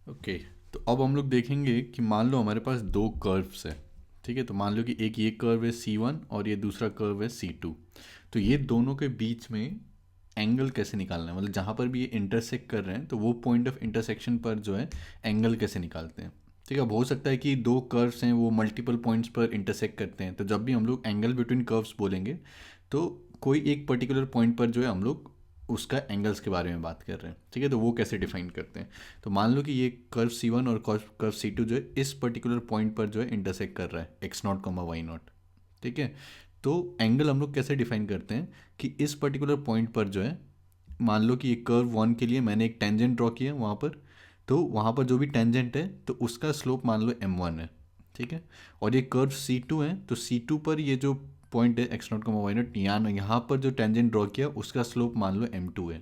Okay. तो अब हम लोग देखेंगे कि मान लो हमारे पास दो कर्व्स है। ठीक है, तो मान लो कि एक ये कर्व है C1 और ये दूसरा कर्व है C2। तो ये दोनों के बीच में एंगल कैसे निकालना है, मतलब जहाँ पर भी ये इंटरसेक्ट कर रहे हैं तो वो पॉइंट ऑफ इंटरसेक्शन पर जो है एंगल कैसे निकालते हैं। ठीक है, अब हो सकता है कि दो कर्व्स हैं वो मल्टीपल पॉइंट्स पर इंटरसेक्ट करते हैं, तो जब भी हम लोग एंगल बिटवीन कर्व्स बोलेंगे तो कोई एक पर्टिकुलर पॉइंट पर जो है हम लोग उसका एंगल्स के बारे में बात कर रहे हैं। ठीक है, तो वो कैसे डिफाइन करते हैं। तो मान लो कि ये कर्व C1 और कर्व C2 जो है इस पर्टिकुलर पॉइंट पर जो है इंटरसेक्ट कर रहा है x0, y0। ठीक है, तो एंगल हम लोग कैसे डिफाइन करते हैं कि इस पर्टिकुलर पॉइंट पर जो है, मान लो कि ये कर्व 1 के लिए मैंने एक टेंजेंट ड्रॉ किया वहाँ पर, तो वहाँ पर जो भी टेंजेंट है तो उसका स्लोप मान लो m1 है। ठीक है, और ये कर्व C2 है तो C2 पर ये जो पॉइंट है x0, y0, यहाँ पर जो टेंजेंट ड्रॉ किया उसका स्लोप मान लो m2 है।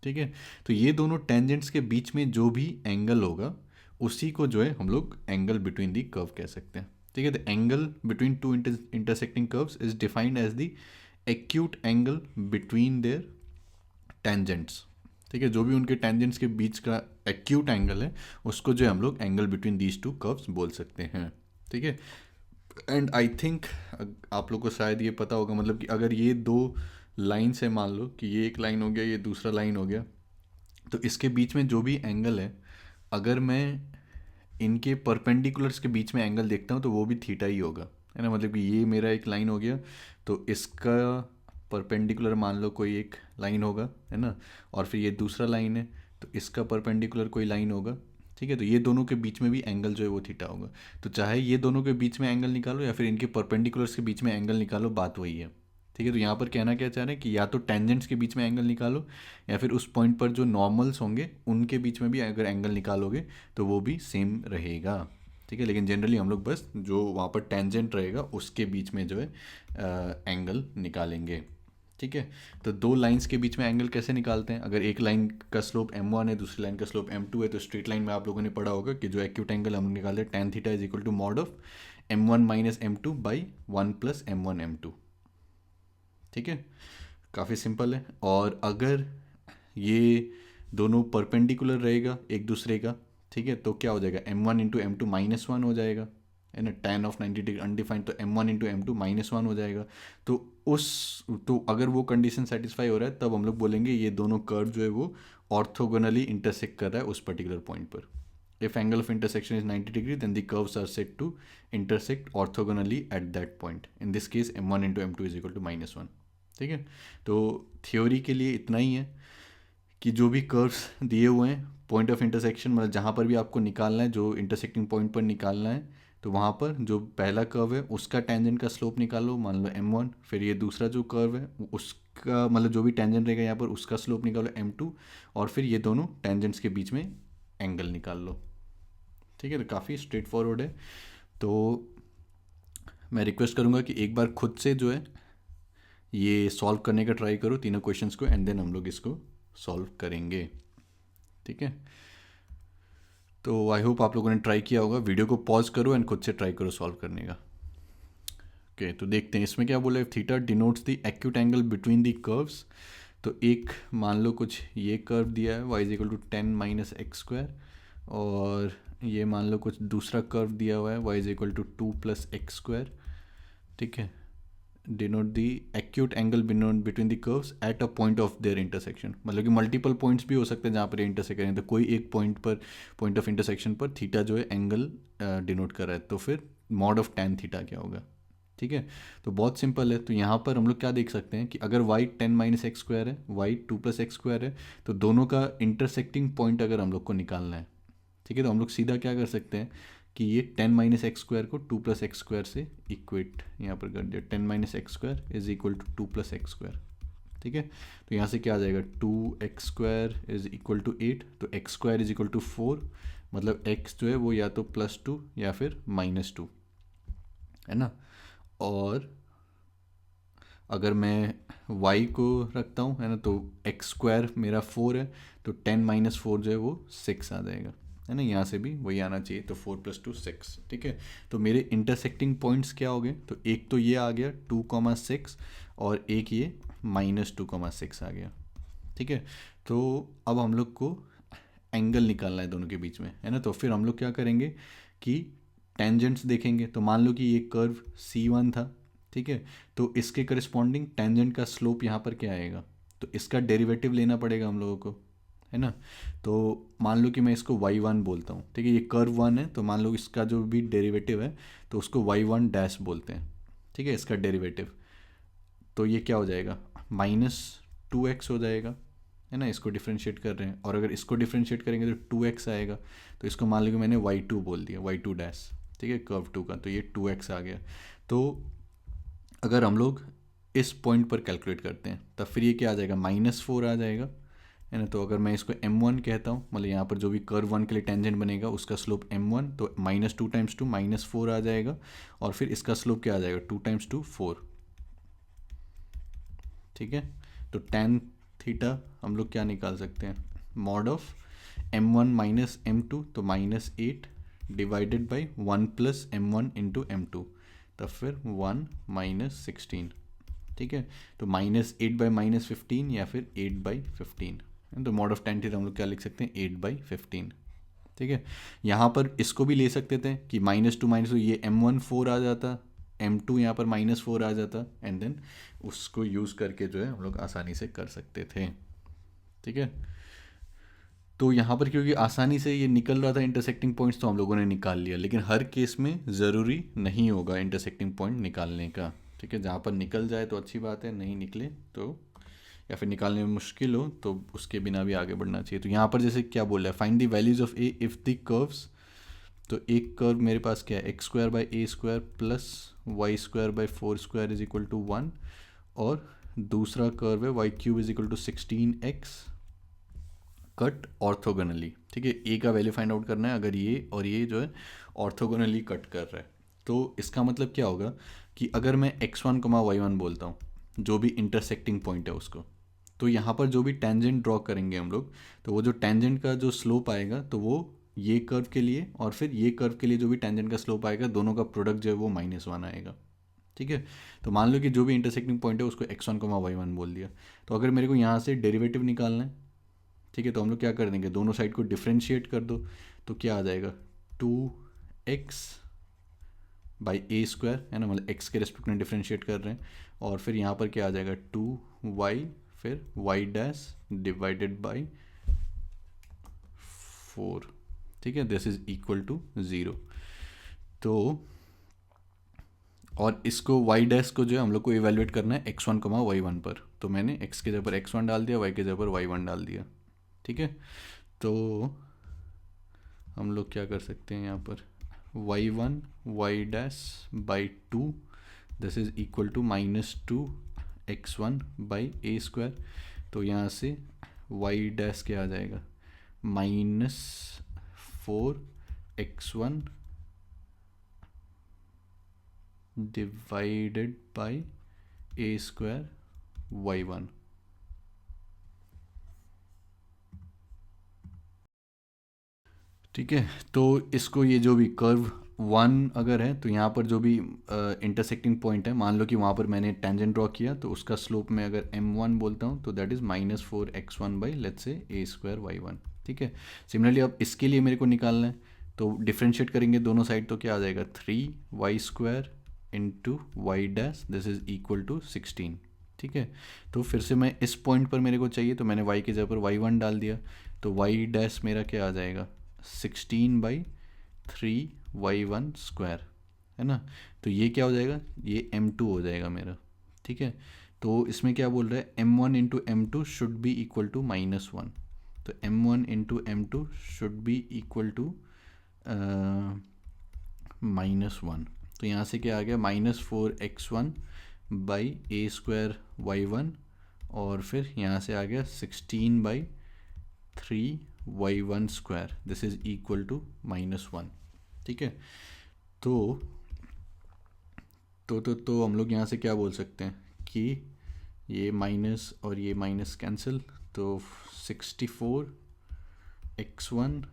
ठीक है, तो ये दोनों टेंजेंट्स के बीच में जो भी एंगल होगा उसी को जो है हम लोग एंगल बिटवीन दी कर्व कह सकते हैं। ठीक है, the angle between two intersecting curves is defined as the acute angle between their tangents. ठीक है, जो भी उनके टेंजेंट्स के बीच का एक्यूट एंगल है उसको जो है हम लोग angle between these two curves बोल सकते हैं। ठीक है, एंड आई थिंक आप लोग को शायद ये पता होगा, मतलब कि अगर ये दो लाइन्स है, मान लो कि ये एक लाइन हो गया ये दूसरा लाइन हो गया, तो इसके बीच में जो भी एंगल है, अगर मैं इनके परपेंडिकुलर्स के बीच में एंगल देखता हूँ तो वो भी थीटा ही होगा। है ना, मतलब कि ये मेरा एक लाइन हो गया तो इसका परपेंडिकुलर मान लो कोई एक लाइन होगा, है ना, और फिर ये दूसरा लाइन है तो इसका परपेंडिकुलर कोई लाइन होगा। ठीक है, तो ये दोनों के बीच में भी एंगल जो है वो थीटा होगा। तो चाहे ये दोनों के बीच में एंगल निकालो या फिर इनके परपेंडिकुलर्स के बीच में एंगल निकालो, बात वही है। ठीक है, तो यहाँ पर कहना क्या चाह रहे हैं कि या तो टेंजेंट्स के बीच में एंगल निकालो या फिर उस पॉइंट पर जो नॉर्मल्स होंगे उनके बीच में भी अगर एंगल निकालोगे तो वो भी सेम रहेगा। ठीक है, लेकिन जनरली हम लोग बस जो वहाँ पर टेंजेंट रहेगा उसके बीच में जो है एंगल निकालेंगे। ठीक है, तो दो लाइंस के बीच में एंगल कैसे निकालते हैं, अगर एक लाइन का स्लोप m1 है दूसरी लाइन का स्लोप m2 है, तो स्ट्रेट लाइन में आप लोगों ने पढ़ा होगा कि जो एक्यूट एंगल हम निकालते हैं tan theta is equal to mod of m1 minus m2 by 1 plus m1 m2। ठीक है, काफ़ी सिंपल है। और अगर ये दोनों परपेंडिकुलर रहेगा एक दूसरे का, ठीक है, तो क्या हो जाएगा m1 इंटू m2 -1 हो जाएगा, है ना, tan ऑफ 90 डिग्री अनडिफाइंड, तो m1 इंटू m2 -1 हो जाएगा। तो उस तो अगर वो कंडीशन सेटिस्फाई हो रहा है तब हम लोग बोलेंगे ये दोनों कर्व जो है वो ऑर्थोगोनली इंटरसेक्ट कर रहा है उस पर्टिकुलर पॉइंट पर। If angle of intersection is 90 degree then the curves are set to intersect orthogonally at that point, in this case m1 into m2 is equal to -1। ठीक है, तो थ्योरी के लिए इतना ही है कि जो भी कर्व्स दिए हुए हैं पॉइंट ऑफ इंटरसेक्शन, मतलब जहाँ पर भी आपको निकालना है जो इंटरसेक्टिंग पॉइंट पर निकालना है, तो वहाँ पर जो पहला कर्व है उसका टेंजेंट का स्लोप निकालो, मान लो m1, फिर ये दूसरा जो कर्व है उसका मतलब जो भी टेंजेंट रहेगा यहाँ पर उसका स्लोप निकालो m2, और फिर ये दोनों टेंजेंट्स के बीच में एंगल निकाल लो। ठीक है, तो काफ़ी स्ट्रेट फॉरवर्ड है। तो मैं रिक्वेस्ट करूँगा कि एक बार खुद से जो है ये सॉल्व करने का ट्राई करो तीनों क्वेश्चंस को, एंड देन हम लोग इसको सॉल्व करेंगे। ठीक है, तो आई होप आप लोगों ने ट्राई किया होगा। वीडियो को पॉज करो एंड खुद से ट्राई करो सॉल्व करने का। ओके, तो देखते हैं इसमें क्या बोला है। Theta denotes the acute angle between the curves. तो एक मान लो कुछ ये कर्व दिया है y is equal to 10 - x², और ये मान लो कुछ दूसरा कर्व दिया हुआ है y is equal to 2 + x²। ठीक है, denote the acute angle between the curves at a point of their intersection, मतलब कि मल्टीपल पॉइंट्स भी हो सकते हैं जहाँ पर इंटरसेक्ट करें, तो कोई एक पॉइंट पर पॉइंट ऑफ इंटरसेक्शन पर थीटा जो है एंगल डिनोट कर रहा है, तो फिर मॉड ऑफ tan थीटा क्या होगा। ठीक है, तो बहुत सिंपल है। तो यहाँ पर हम लोग क्या देख सकते हैं कि अगर y 10 - x² है, y 2 + x² है, तो दोनों का इंटरसेक्टिंग पॉइंट अगर हम लोग को निकालना है, ठीक है, तो हम लोग सीधा क्या कर सकते हैं कि ये 10 - x² को 2 + x² से इक्वेट यहाँ पर कर दिया, 10 - x² is equal to 2 + x²। ठीक है, तो यहाँ से क्या आ जाएगा 2x² इज इक्वल टू 8, तो x² इज इक्वल टू 4, मतलब x जो है वो या तो +2 या फिर -2, है ना। और अगर मैं y को रखता हूँ, है ना, तो x² मेरा 4 है, तो 10 - 4 जो है वो 6 आ जाएगा, है ना, यहाँ से भी वही आना चाहिए, तो 4 + 2 6। ठीक है, तो मेरे इंटरसेक्टिंग पॉइंट्स क्या हो गए, तो एक तो ये आ गया 2, 6, और एक ये -2, 6 आ गया। ठीक है, तो अब हम लोग को एंगल निकालना है दोनों के बीच में, है ना। तो फिर हम लोग क्या करेंगे कि टेंजेंट्स देखेंगे। तो मान लो कि ये कर्व C1 था, ठीक है, तो इसके करस्पॉन्डिंग टेंजेंट का स्लोप यहाँ पर क्या आएगा, तो इसका डेरिवेटिव लेना पड़ेगा हम लोगों को, है ना। तो मान लो कि मैं इसको y1 बोलता हूँ, ठीक है, ये कर्व 1 है, तो मान लो इसका जो भी डेरिवेटिव है तो उसको y1 डैश बोलते हैं, ठीक है, इसका डेरिवेटिव। तो ये क्या हो जाएगा, -2x हो जाएगा, है ना। इसको डिफ्रेंशिएट कर रहे हैं, और अगर इसको डिफ्रेंशिएट करेंगे तो 2x आएगा। तो इसको मान लो कि मैंने y2 बोल दिया, y2 डैश, ठीक है, कर्व 2 का, तो ये 2x आ गया। तो अगर हम लोग इस पॉइंट पर कैलकुलेट करते हैं तब फिर ये क्या आ जाएगा, -4 आ जाएगा, है ना। तो अगर मैं इसको m1 कहता हूँ, मतलब यहाँ पर जो भी कर्व 1 के लिए टेंजेंट बनेगा उसका स्लोप m1, तो -2 × 2 -4 आ जाएगा, और फिर इसका स्लोप क्या आ जाएगा, 2 × 2 4, ठीक है। तो tan थीटा हम लोग क्या निकाल सकते हैं, मॉड ऑफ m1 - m2, तो -8 डिवाइडेड बाई 1 + m1 × m2, तब फिर 1 - 16, ठीक है। तो -8 बाई -15 या फिर 8/15, तो मॉड ऑफ tan थीटा हम लोग क्या लिख सकते हैं, 8/15, ठीक है। यहाँ पर इसको भी ले सकते थे कि -2 ये m1 4 आ जाता, m2 यहाँ पर -4 आ जाता, एंड देन उसको यूज़ करके जो है हम लोग आसानी से कर सकते थे, ठीक है। तो यहाँ पर क्योंकि आसानी से ये निकल रहा था इंटरसेक्टिंग पॉइंट्स, तो हम लोगों ने निकाल लिया, लेकिन हर केस में ज़रूरी नहीं होगा इंटरसेक्टिंग पॉइंट निकालने का, ठीक है। जहाँ पर निकल जाए तो अच्छी बात है, नहीं निकले तो, या फिर निकालने में मुश्किल हो तो उसके बिना भी आगे बढ़ना चाहिए। तो यहाँ पर जैसे क्या बोल रहा है, find the values of A if the curves, तो एक कर्व मेरे पास क्या है, x² / a² + y² / 4² = 1, और दूसरा कर्व है y³ = 16x कट ऑर्थोगोनली, ठीक है। ए का वैल्यू फाइंड आउट करना है, अगर ये और ये जो है ऑर्थोगोनली कट कर रहा है, तो इसका मतलब क्या होगा कि अगर मैं x1, y1 बोलता हूँ, जो भी इंटरसेक्टिंग पॉइंट है उसको, तो यहाँ पर जो भी टेंजेंट ड्रॉ करेंगे हम लोग, तो वो जो टेंजेंट का जो स्लोप आएगा, तो वो ये कर्व के लिए और फिर ये कर्व के लिए जो भी टेंजेंट का स्लोप आएगा, दोनों का प्रोडक्ट जो है वो -1 आएगा, ठीक है। तो मान लो कि जो भी इंटरसेक्टिंग पॉइंट है उसको x1, y1 बोल दिया। तो अगर मेरे को यहाँ से डेरिवेटिव निकालना है, ठीक है, तो हम लोग क्या कर देंगे, दोनों साइड को डिफ्रेंशिएट कर दो, तो क्या आ जाएगा, 2x/a², है ना, मतलब x के रिस्पेक्ट में डिफ्रेंशिएट कर रहे हैं, और फिर यहाँ पर क्या आ जाएगा, 2y फिर y' डिवाइडेड बाई 4, ठीक है, दिस इज इक्वल टू 0। तो और इसको y' को जो है हम लोग को इवेलुएट करना है x1, y1 पर, तो मैंने x के जगह पर x1 डाल दिया, y के जगह पर y1 डाल दिया, ठीक है। तो हम लोग क्या कर सकते हैं यहाँ पर, y1 y'/2, this is equal to -2x1/a², तो यहाँ से y' क्या आ जाएगा, -4x1 divided by a² y1, ठीक है। तो इसको ये जो भी कर्व 1 अगर है, तो यहाँ पर जो भी इंटरसेक्टिंग पॉइंट है, मान लो कि वहाँ पर मैंने टेंजेंट ड्रॉ किया, तो उसका स्लोप में अगर m1 बोलता हूँ, तो दैट इज़ -4x1/a² y1, ठीक है। सिमिलरली अब इसके लिए मेरे को निकालना है, तो डिफ्रेंशिएट करेंगे दोनों साइड, तो क्या आ जाएगा, 3y² × y', this is equal to 16, ठीक है। तो फिर से मैं इस पॉइंट पर मेरे को चाहिए, तो मैंने y की जगह पर y1 डाल दिया, तो y' मेरा क्या आ जाएगा, 16/3y1², है ना। तो ये क्या हो जाएगा, ये m2 हो जाएगा मेरा, ठीक है। तो इसमें क्या बोल रहा है, m1 × m2 should be equal to -1, तो m1 × m2 should be equal to -1। तो यहाँ से क्या आ गया, -4x1/a² y1, और फिर यहाँ से आ गया 16/3y1², this is equal to -1, ठीक है। तो हम लोग यहाँ से क्या बोल सकते हैं कि ये माइनस और ये माइनस कैंसिल, तो 64x1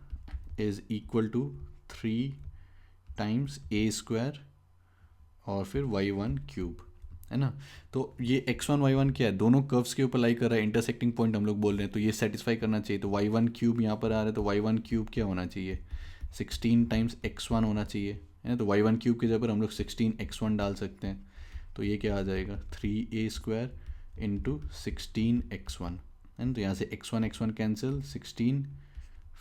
is equal to 3 × a² और फिर y1³ है ना। तो ये x1 y1 क्या है, दोनों कर्व्स के ऊपर लाई कर रहा है, इंटरसेक्टिंग पॉइंट हम लोग बोल रहे हैं, तो ये सेटिस्फाई करना चाहिए। तो y1 क्यूब यहाँ पर आ रहा है, तो y1 क्यूब क्या होना चाहिए, 16 टाइम्स x1 होना चाहिए, है ना। तो y1 क्यूब की जगह पर हम लोग 16 x1 डाल सकते हैं, तो ये क्या आ जाएगा 3a² इंटू 16 x1, है ना। तो यहाँ से x1 कैंसिल, 16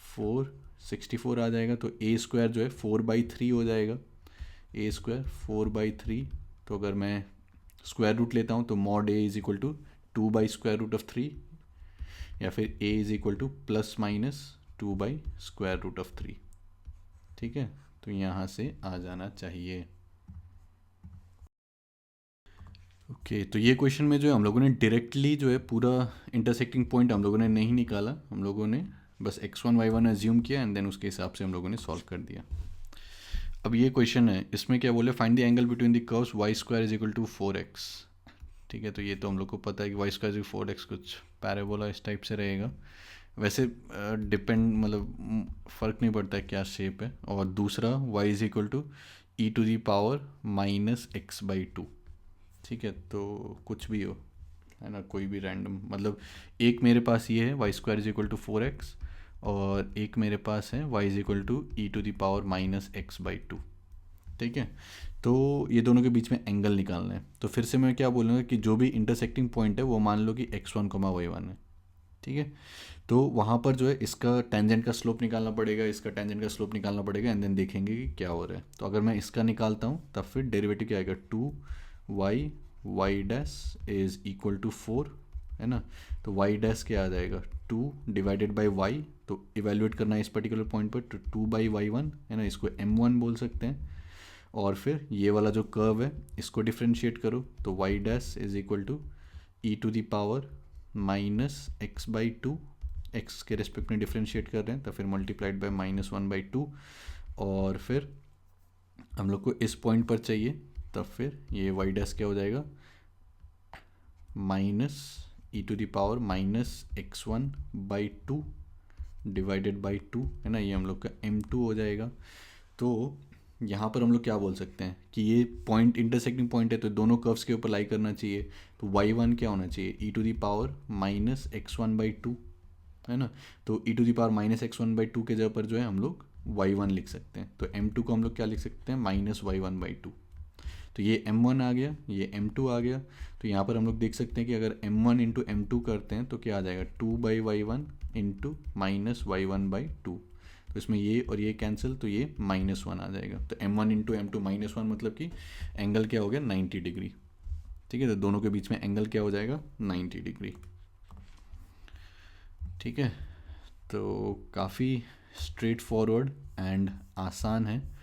4 64 आ जाएगा। तो a² जो है 4/3 हो जाएगा, a² 4/3। तो अगर मैं स्क्वायर रूट लेता हूँ तो mod a is equal to 2/√3, या फिर a इज इक्वल टू ±2/√3। ठीक है, तो यहाँ से आ जाना चाहिए। ओके, तो ये क्वेश्चन में जो है हम लोगों ने डायरेक्टली जो है पूरा इंटरसेक्टिंग पॉइंट हम लोगों ने नहीं निकाला, हम लोगों ने बस x1 y1 एज्यूम किया एंड देन उसके हिसाब से हम लोगों ने सॉल्व कर दिया। अब ये क्वेश्चन है, इसमें क्या बोले, find the angle between the curves y² is equal to 4x। ठीक है, तो ये तो हम लोग को पता है कि y² इज 4x, कुछ पैराबोला इस टाइप से रहेगा। वैसे डिपेंड मतलब फ़र्क नहीं पड़ता है क्या शेप है। और दूसरा y is equal to e⁻⁻x/2। ठीक है, तो कुछ भी हो, है ना, कोई भी रैंडम, मतलब एक मेरे पास ये है y² is equal to 4x, और एक मेरे पास है y is equal to e⁻⁻x/2। ठीक है, तो ये दोनों के बीच में एंगल निकालना है। तो फिर से मैं क्या बोलूँगा कि जो भी इंटरसेक्टिंग पॉइंट है वो मान लो कि x1, y1 है। ठीक है, तो वहाँ पर जो है इसका टेंजेंट का स्लोप निकालना पड़ेगा, इसका टेंजेंट का स्लोप निकालना पड़ेगा, एंड देन देखेंगे कि क्या हो रहा है। तो अगर मैं इसका निकालता हूँ तब फिर डेरिवेटिव क्या आएगा, 2y इज़ इक्वल टू 4, है ना। तो y' क्या आ जाएगा, 2 डिवाइडेड बाई y। तो इवेल्युएट करना है इस पर्टिकुलर पॉइंट पर, तो 2/y1, है ना, इसको m1 बोल सकते हैं। और फिर ये वाला जो कर्व है इसको डिफ्रेंशिएट करो, तो y' is equal to e⁻⁻x/2, x के रेस्पेक्ट में डिफ्रेंशिएट कर रहे हैं, तो फिर मल्टीप्लाइड बाय -1/2। और फिर हम लोग को इस पॉइंट पर चाहिए, तब फिर ये y' क्या हो जाएगा, -e⁻⁻x1/2 डिवाइडेड बाई 2, है ना, ये हम लोग का m2 हो जाएगा। तो यहाँ पर हम लोग क्या बोल सकते हैं कि ये पॉइंट इंटरसेक्टिंग पॉइंट है, तो दोनों कर्व्स के ऊपर लाई करना चाहिए। तो y1 क्या होना चाहिए, e⁻⁻x1/2, है ना। तो e⁻⁻x1/2 के जगह पर जो है हम लोग y1 लिख सकते हैं। तो m2 को हम लोग क्या लिख सकते हैं, -y1/2। तो ये m1 आ गया, ये m2 आ गया। तो यहाँ पर हम लोग देख सकते हैं कि अगर m1 इंटू m2 करते हैं तो क्या आ जाएगा, 2/y1 इंटू -y1/2। तो इसमें ये और ये कैंसिल, तो ये -1 आ जाएगा। तो m1 इंटू m2 -1 मतलब कि एंगल क्या हो गया, 90 डिग्री। ठीक है, तो दोनों के बीच में एंगल क्या हो जाएगा, 90 डिग्री। ठीक है, तो काफ़ी स्ट्रेट फॉरवर्ड एंड आसान है।